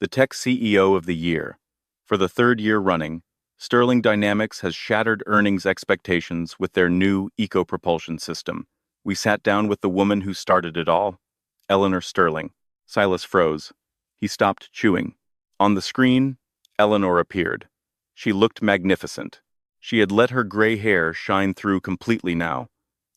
The tech CEO of the year. For the third year running, Sterling Dynamics has shattered earnings expectations with their new eco-propulsion system. We sat down with the woman who started it all, Eleanor Sterling. Silas froze. He stopped chewing. On the screen, Eleanor appeared. She looked magnificent. She had let her gray hair shine through completely now,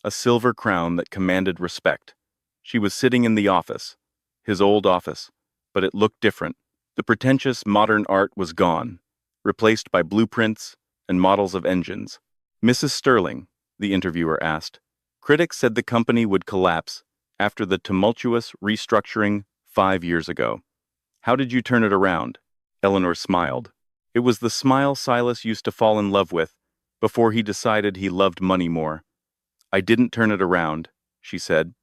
a silver crown that commanded respect. She was sitting in the office, his old office, but it looked different. The pretentious modern art was gone, replaced by blueprints and models of engines. Mrs. Sterling, the interviewer asked. Critics said the company would collapse after the tumultuous restructuring 5 years ago. How did you turn it around? Eleanor smiled. It was the smile Silas used to fall in love with before he decided he loved money more. I didn't turn it around, she said.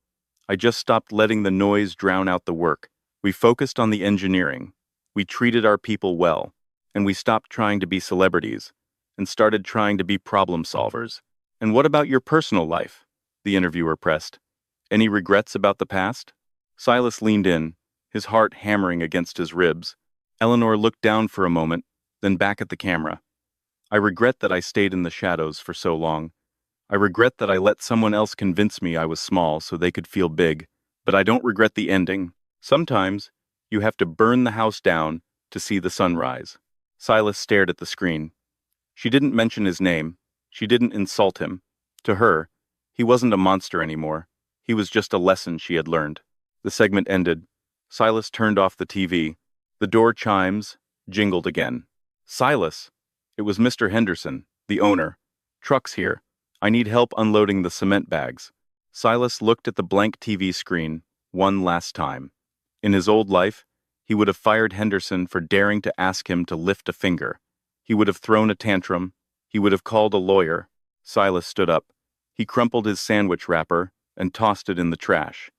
I just stopped letting the noise drown out the work. We focused on the engineering. We treated our people well. And we stopped trying to be celebrities and started trying to be problem solvers. And what about your personal life? The interviewer pressed. Any regrets about the past? Silas leaned in, his heart hammering against his ribs. Eleanor looked down for a moment, then back at the camera. I regret that I stayed in the shadows for so long. I regret that I let someone else convince me I was small so they could feel big. But I don't regret the ending. Sometimes, you have to burn the house down to see the sunrise. Silas stared at the screen. She didn't mention his name. She didn't insult him. To her, he wasn't a monster anymore. He was just a lesson she had learned. The segment ended. Silas turned off the TV. The door chimes jingled again. Silas! It was Mr. Henderson, the owner. Truck's here. I need help unloading the cement bags. Silas looked at the blank TV screen one last time. In his old life, he would have fired Henderson for daring to ask him to lift a finger. He would have thrown a tantrum. He would have called a lawyer. Silas stood up. He crumpled his sandwich wrapper and tossed it in the trash.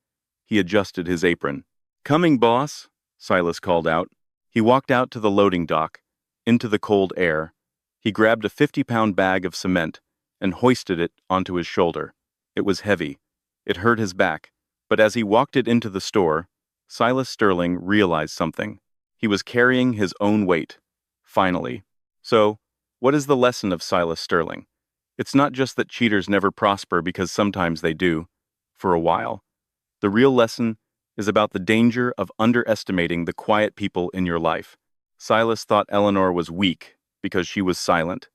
He adjusted his apron. Coming, boss, Silas called out. He walked out to the loading dock, into the cold air. He grabbed a 50-pound bag of cement and hoisted it onto his shoulder. It was heavy. It hurt his back. But as he walked it into the store, Silas Sterling realized something. He was carrying his own weight. Finally. So, what is the lesson of Silas Sterling? It's not just that cheaters never prosper because sometimes they do, for a while. The real lesson is about the danger of underestimating the quiet people in your life. Silas thought Eleanor was weak because she was silent.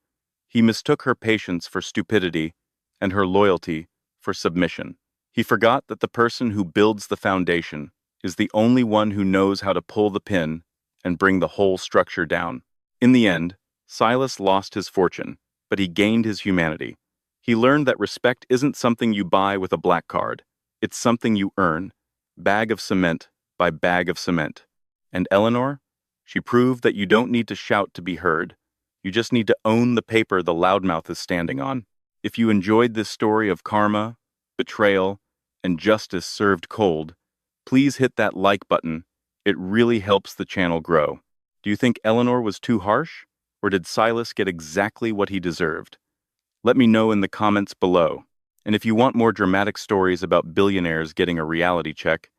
He mistook her patience for stupidity and her loyalty for submission. He forgot that the person who builds the foundation is the only one who knows how to pull the pin and bring the whole structure down. In the end, Silas lost his fortune, but he gained his humanity. He learned that respect isn't something you buy with a black card. It's something you earn, bag of cement by bag of cement. And Eleanor? She proved that you don't need to shout to be heard. You just need to own the paper the loudmouth is standing on. If you enjoyed this story of karma, betrayal, and justice served cold, please hit that like button. It really helps the channel grow. Do you think Eleanor was too harsh? Or did Silas get exactly what he deserved? Let me know in the comments below. And if you want more dramatic stories about billionaires getting a reality check,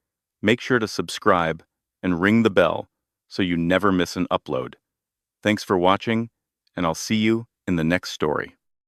make sure to subscribe and ring the bell so you never miss an upload. Thanks for watching, and I'll see you in the next story.